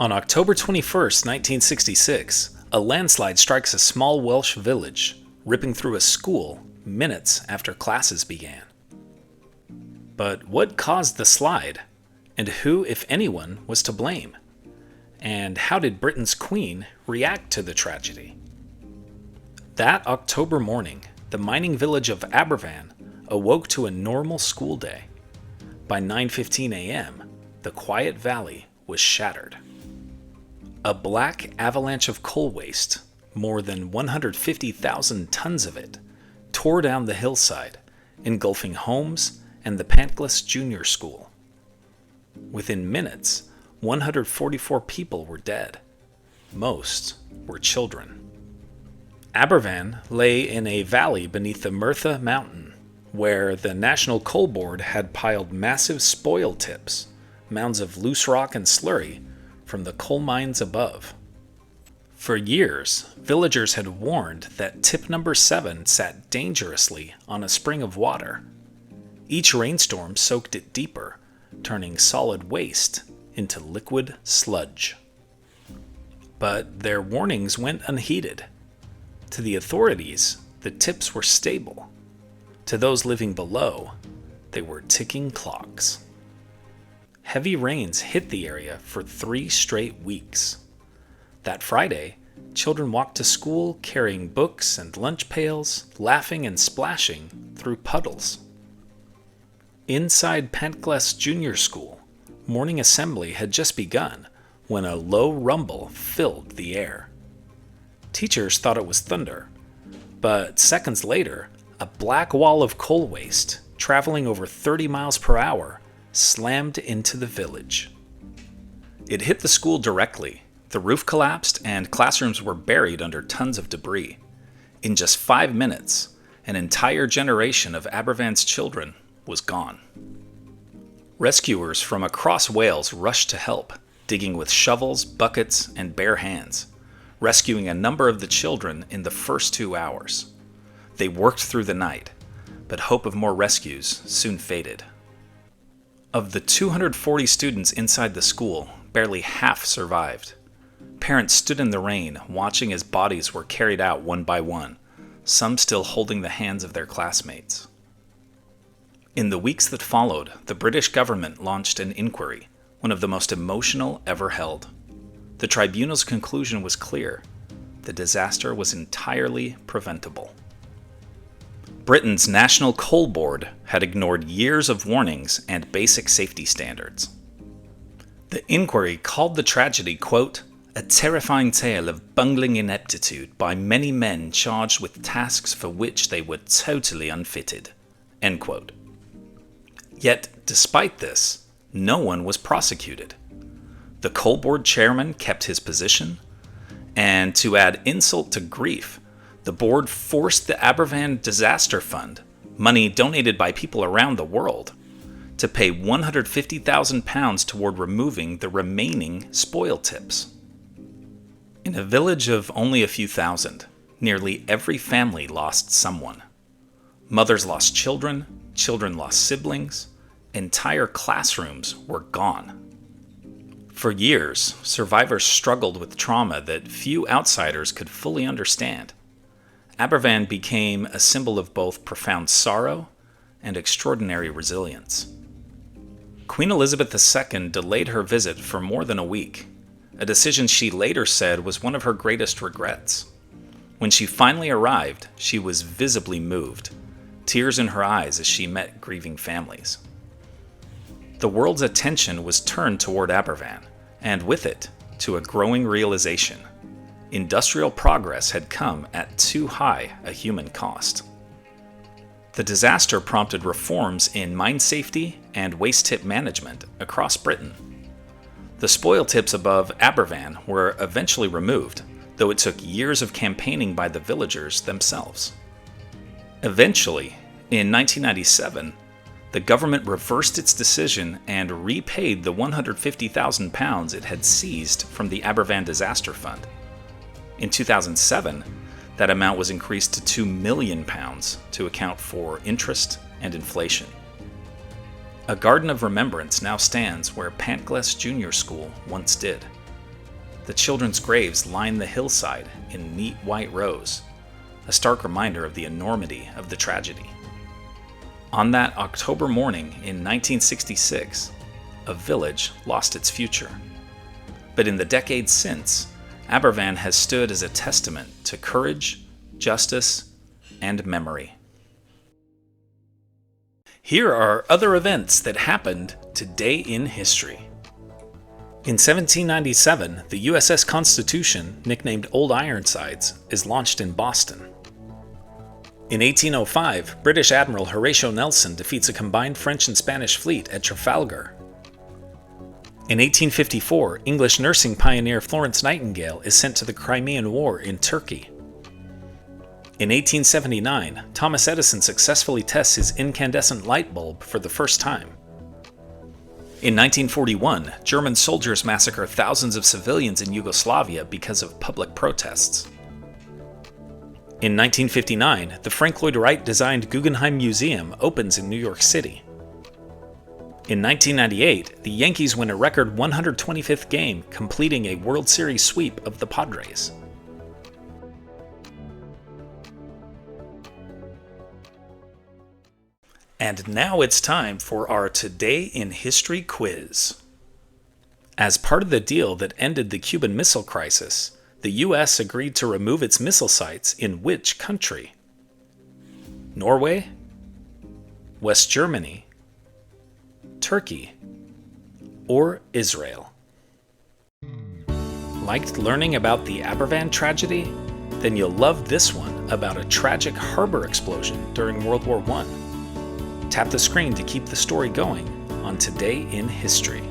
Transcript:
On October 21st, 1966, a landslide strikes a small Welsh village, ripping through a school minutes after classes began. But what caused the slide? And who, if anyone, was to blame? And how did Britain's Queen react to the tragedy? That October morning, the mining village of Aberfan awoke to a normal school day. By 9:15 a.m., the quiet valley was shattered. A black avalanche of coal waste, more than 150,000 tons of it, tore down the hillside, engulfing homes and the Pantglas Junior School. Within minutes, 144 people were dead. Most were children. Aberfan lay in a valley beneath the Merthyr Mountain, where the National Coal Board had piled massive spoil tips, mounds of loose rock and slurry, from the coal mines above. For years, villagers had warned that tip number 7 sat dangerously on a spring of water. Each rainstorm soaked it deeper, turning solid waste into liquid sludge. But their warnings went unheeded. To the authorities, the tips were stable. To those living below, they were ticking clocks. Heavy rains hit the area for 3 straight weeks. That Friday, children walked to school carrying books and lunch pails, laughing and splashing through puddles. Inside Pantglas Junior School, morning assembly had just begun when a low rumble filled the air. Teachers thought it was thunder, but seconds later, a black wall of coal waste, traveling over 30 miles per hour, slammed into the village. It hit the school directly. The roof collapsed and classrooms were buried under tons of debris. In just 5 minutes, an entire generation of Aberfan's children was gone. Rescuers from across Wales rushed to help, digging with shovels, buckets, and bare hands, rescuing a number of the children in the first 2 hours. They worked through the night, but hope of more rescues soon faded. Of the 240 students inside the school, barely half survived. Parents stood in the rain, watching as bodies were carried out one by one, some still holding the hands of their classmates. In the weeks that followed, the British government launched an inquiry, one of the most emotional ever held. The tribunal's conclusion was clear: the disaster was entirely preventable. Britain's National Coal Board had ignored years of warnings and basic safety standards. The inquiry called the tragedy, quote, "a terrifying tale of bungling ineptitude by many men charged with tasks for which they were totally unfitted," end quote. Yet, despite this, no one was prosecuted. The coal board chairman kept his position, and to add insult to grief, the board forced the Aberfan Disaster Fund, money donated by people around the world, to pay £150,000 toward removing the remaining spoil tips. In a village of only a few thousand, nearly every family lost someone. Mothers lost children, children lost siblings, entire classrooms were gone. For years, survivors struggled with trauma that few outsiders could fully understand. Aberfan became a symbol of both profound sorrow and extraordinary resilience. Queen Elizabeth II delayed her visit for more than a week, a decision she later said was one of her greatest regrets. When she finally arrived, she was visibly moved, tears in her eyes as she met grieving families. The world's attention was turned toward Aberfan, and with it, to a growing realization: industrial progress had come at too high a human cost. The disaster prompted reforms in mine safety and waste tip management across Britain. The spoil tips above Aberfan were eventually removed, though it took years of campaigning by the villagers themselves. Eventually, in 1997, the government reversed its decision and repaid the £150,000 it had seized from the Aberfan Disaster Fund. In 2007, that amount was increased to £2 million to account for interest and inflation. A garden of remembrance now stands where Pantglas Junior School once did. The children's graves line the hillside in neat white rows, a stark reminder of the enormity of the tragedy. On that October morning in 1966, a village lost its future. But in the decades since, Aberfan has stood as a testament to courage, justice, and memory. Here are other events that happened today in history. In 1797, the USS Constitution, nicknamed Old Ironsides, is launched in Boston. In 1805, British Admiral Horatio Nelson defeats a combined French and Spanish fleet at Trafalgar. In 1854, English nursing pioneer Florence Nightingale is sent to the Crimean War in Turkey. In 1879, Thomas Edison successfully tests his incandescent light bulb for the first time. In 1941, German soldiers massacre thousands of civilians in Yugoslavia because of public protests. In 1959, the Frank Lloyd Wright-designed Guggenheim Museum opens in New York City. In 1998, the Yankees win a record 125th game, completing a World Series sweep of the Padres. And now it's time for our Today in History quiz. As part of the deal that ended the Cuban Missile Crisis, the U.S. agreed to remove its missile sites in which country? Norway? West Germany? Turkey? Or Israel? Liked learning about the Aberfan tragedy? Then you'll love this one about a tragic harbor explosion during World War I. Tap the screen to keep the story going on Today in History.